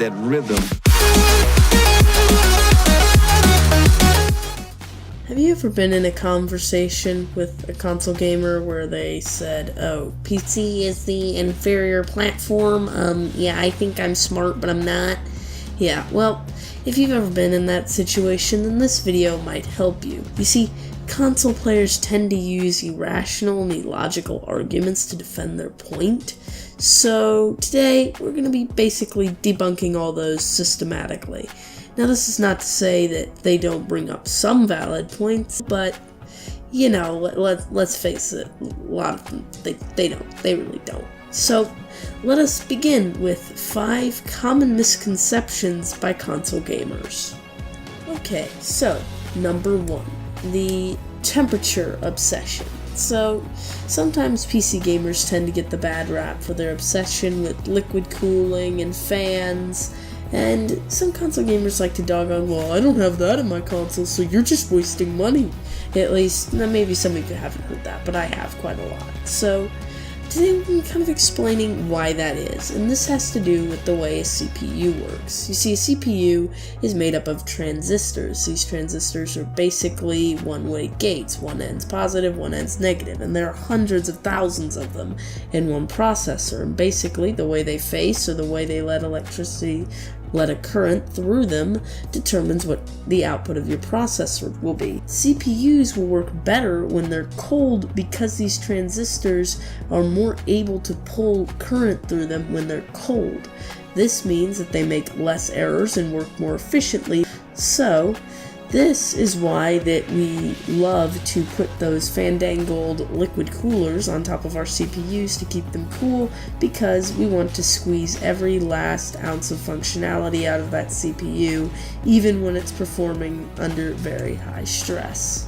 that rhythm. Have you ever been in a conversation with a console gamer where they said, oh, PC is the inferior platform? Yeah, I think I'm smart, but I'm not. Yeah, well, if you've ever been in that situation, then this video might help you. You see, console players tend to use irrational and illogical arguments to defend their point. So today, we're going to be basically debunking all those systematically. Now, this is not to say that they don't bring up some valid points, but, you know, let's face it, a lot of them, they don't. They really don't. So, let us begin with 5 common misconceptions by console gamers. Okay, so, number 1, the temperature obsession. So, sometimes PC gamers tend to get the bad rap for their obsession with liquid cooling and fans. And some console gamers like to dog on, well, I don't have that in my console, so you're just wasting money. At least, maybe some of you haven't heard that, but I have quite a lot. So, today we're kind of explaining why that is, and this has to do with the way a CPU works. You see, a CPU is made up of transistors. These transistors are basically one-way gates. One end's positive, one end's negative, and there are hundreds of thousands of them in one processor. And basically, the way they face, or the way they let a current through them, determines what the output of your processor will be. CPUs will work better when they're cold because these transistors are more able to pull current through them when they're cold. This means that they make less errors and work more efficiently. So, this is why that we love to put those fandangled liquid coolers on top of our CPUs to keep them cool, because we want to squeeze every last ounce of functionality out of that CPU, even when it's performing under very high stress.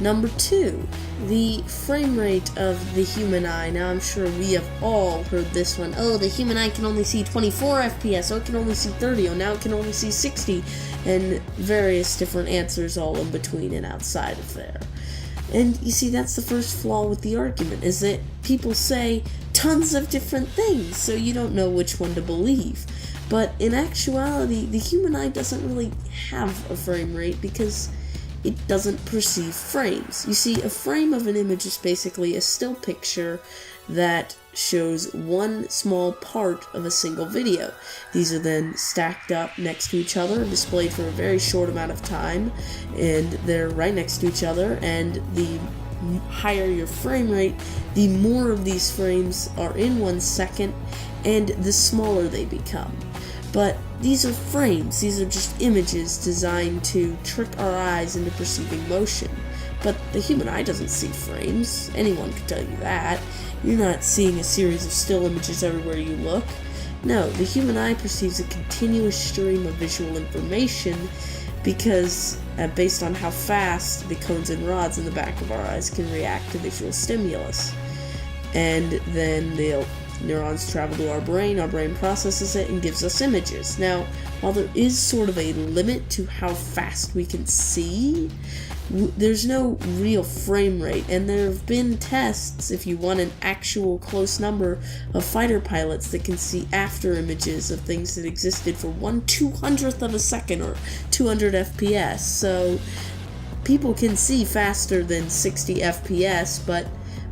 Number 2, the frame rate of the human eye. Now, I'm sure we have all heard this one. Oh, the human eye can only see 24 FPS. Oh, it can only see 30. Oh, now it can only see 60. And various different answers all in between and outside of there. And you see, that's the first flaw with the argument, is that people say tons of different things, so you don't know which one to believe. But in actuality, the human eye doesn't really have a frame rate because it doesn't perceive frames. You see, a frame of an image is basically a still picture that shows one small part of a single video. These are then stacked up next to each other and displayed for a very short amount of time, and they're right next to each other, and the higher your frame rate, the more of these frames are in 1 second, and the smaller they become. But these are frames, these are just images designed to trick our eyes into perceiving motion. But the human eye doesn't see frames. Anyone can tell you that. You're not seeing a series of still images everywhere you look. No, the human eye perceives a continuous stream of visual information because, based on how fast the cones and rods in the back of our eyes can react to visual stimulus. And then the neurons travel to our brain processes it and gives us images. Now, while there is sort of a limit to how fast we can see, there's no real frame rate, and there have been tests, if you want an actual close number, of fighter pilots that can see after images of things that existed for 1/200th of a second, or 200 FPS, so people can see faster than 60 FPS, but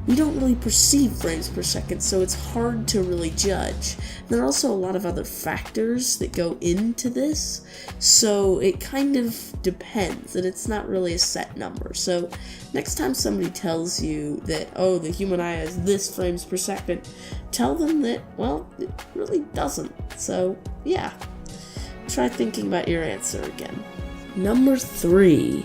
we don't really perceive frames per second, so it's hard to really judge. There are also a lot of other factors that go into this, so it kind of depends, and it's not really a set number. So next time somebody tells you that, oh, the human eye has this frames per second, tell them that, well, it really doesn't. So yeah, try thinking about your answer again. Number 3,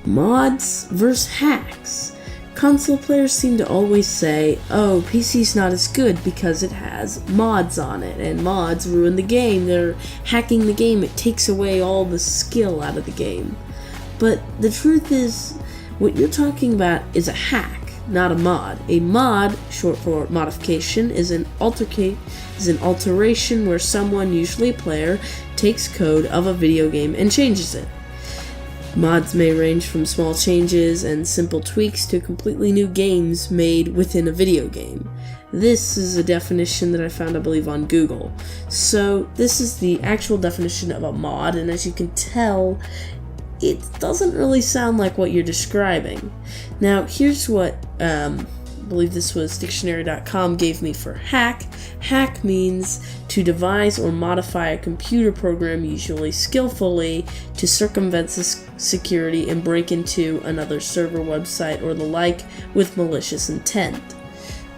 mods versus hacks. Console players seem to always say, oh, PC's not as good because it has mods on it, and mods ruin the game, they're hacking the game, it takes away all the skill out of the game. But the truth is, what you're talking about is a hack, not a mod. A mod, short for modification, is an alteration where someone, usually a player, takes code of a video game and changes it. Mods may range from small changes and simple tweaks to completely new games made within a video game. This is a definition that I found, I believe, on Google. So this is the actual definition of a mod, and as you can tell, it doesn't really sound like what you're describing. Now, here's what I believe this was dictionary.com gave me for hack. Hack means to devise or modify a computer program, usually skillfully, to circumvent security and break into another server, website, or the like with malicious intent.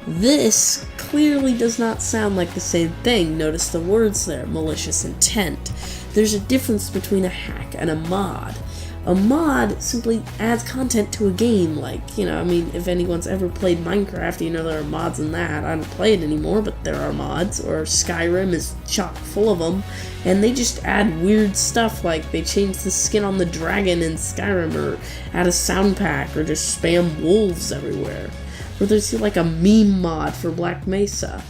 This clearly does not sound like the same thing. Notice the words there, malicious intent. There's a difference between a hack and a mod. A mod simply adds content to a game, if anyone's ever played Minecraft, there are mods in that. I don't play it anymore, but there are mods, or Skyrim is chock full of them, and they just add weird stuff, like they change the skin on the dragon in Skyrim, or add a sound pack, or just spam wolves everywhere. Or there's like a meme mod for Black Mesa.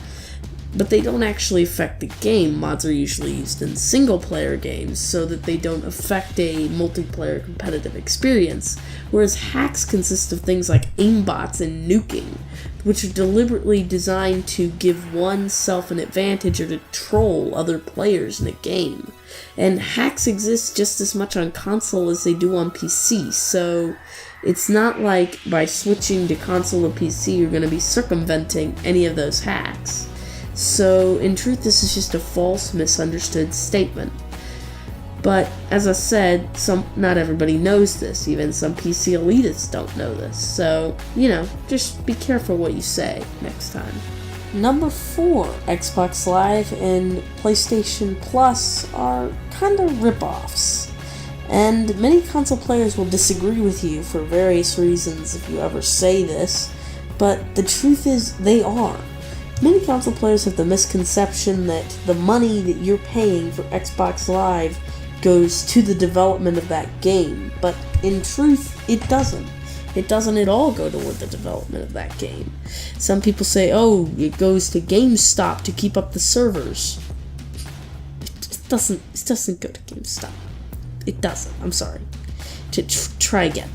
But they don't actually affect the game. Mods are usually used in single-player games so that they don't affect a multiplayer competitive experience, whereas hacks consist of things like aimbots and nuking, which are deliberately designed to give oneself an advantage or to troll other players in a game. And hacks exist just as much on console as they do on PC, so it's not like by switching to console or PC you're going to be circumventing any of those hacks. So, in truth, this is just a false, misunderstood statement. But, as I said, not everybody knows this. Even some PC elitists don't know this. So, just be careful what you say next time. Number 4, Xbox Live and PlayStation Plus are kind of rip-offs. And many console players will disagree with you for various reasons if you ever say this, but the truth is they are. Many console players have the misconception that the money that you're paying for Xbox Live goes to the development of that game, but in truth, it doesn't. It doesn't at all go toward the development of that game. Some people say, it goes to GameStop to keep up the servers. It doesn't go to GameStop. It doesn't. I'm sorry. Try again.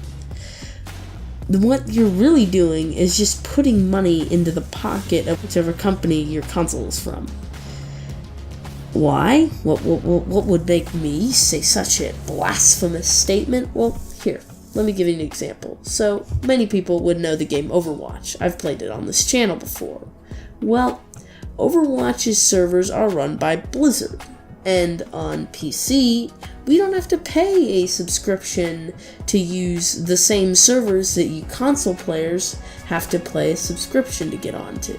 What you're really doing is just putting money into the pocket of whichever company your console is from. Why? What would make me say such a blasphemous statement? Well, here, let me give you an example. So, many people would know the game Overwatch. I've played it on this channel before. Well, Overwatch's servers are run by Blizzard. And on PC, we don't have to pay a subscription to use the same servers that you console players have to pay a subscription to get onto.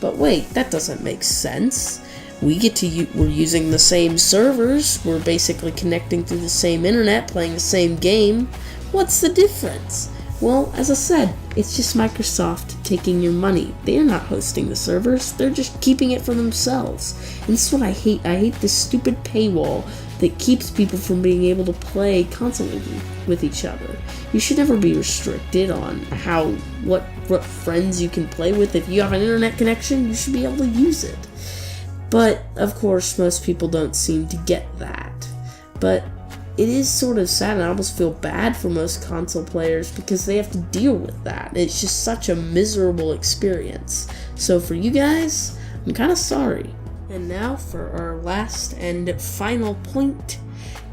But wait, that doesn't make sense. We're using the same servers, we're basically connecting through the same internet, playing the same game. What's the difference? Well, as I said, it's just Microsoft taking your money. They're not hosting the servers, they're just keeping it for themselves. And this is what I hate. I hate this stupid paywall that keeps people from being able to play console with each other. You should never be restricted on what friends you can play with. If you have an internet connection, you should be able to use it. But, of course, most people don't seem to get that. But it is sort of sad, and I almost feel bad for most console players because they have to deal with that. It's just such a miserable experience. So for you guys, I'm kind of sorry. And now for our last and final point,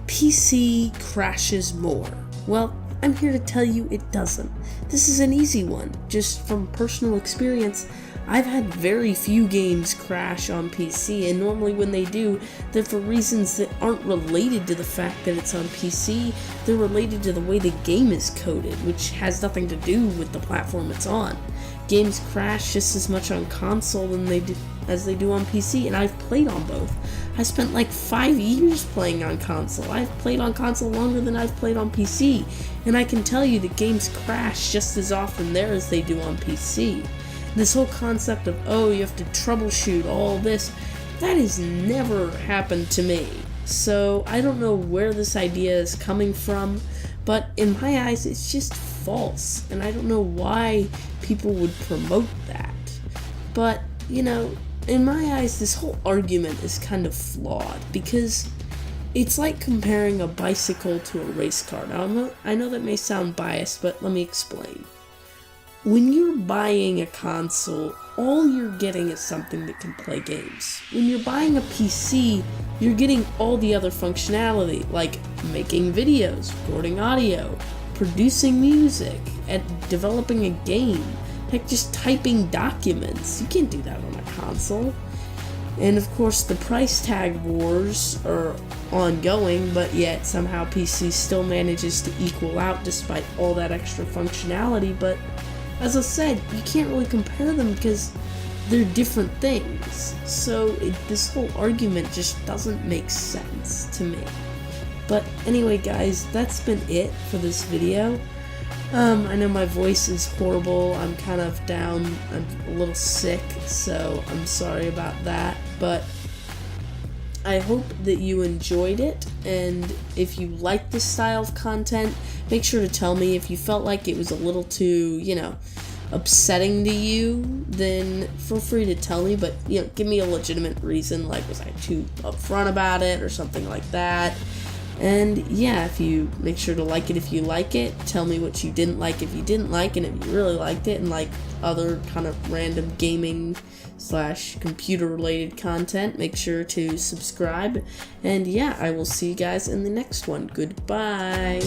PC crashes more. Well, I'm here to tell you it doesn't. This is an easy one. Just from personal experience, I've had very few games crash on PC, and normally when they do, they're for reasons that aren't related to the fact that it's on PC. They're related to the way the game is coded, which has nothing to do with the platform it's on. Games crash just as much on console as they do on PC, and I've played on both. I spent like 5 years playing on console. I've played on console longer than I've played on PC, and I can tell you that games crash just as often there as they do on PC. This whole concept of, you have to troubleshoot all this, that has never happened to me. So I don't know where this idea is coming from, but in my eyes it's just false, and I don't know why people would promote that. But, in my eyes this whole argument is kind of flawed, because It's like comparing a bicycle to a race car. Now, I know that may sound biased, but let me explain. When you're buying a console, all you're getting is something that can play games. When you're buying a PC, you're getting all the other functionality, like making videos, recording audio, producing music, and developing a game. Heck, just typing documents. You can't do that on a console. And of course, the price tag wars are ongoing, but yet somehow PC still manages to equal out despite all that extra functionality. But as I said, you can't really compare them because they're different things. So this whole argument just doesn't make sense to me. But anyway, guys, that's been it for this video. I know my voice is horrible. I'm kind of down. I'm a little sick, so I'm sorry about that. But I hope that you enjoyed it, and if you like this style of content, make sure to tell me. If you felt like it was a little too, upsetting to you, then feel free to tell me, but, give me a legitimate reason, like, was I too upfront about it, or something like that. And yeah, if you make sure to like it if you like it, tell me what you didn't like if you didn't like, and if you really liked it and like other kind of random gaming / computer related content, make sure to subscribe. And yeah, I will see you guys in the next one. Goodbye.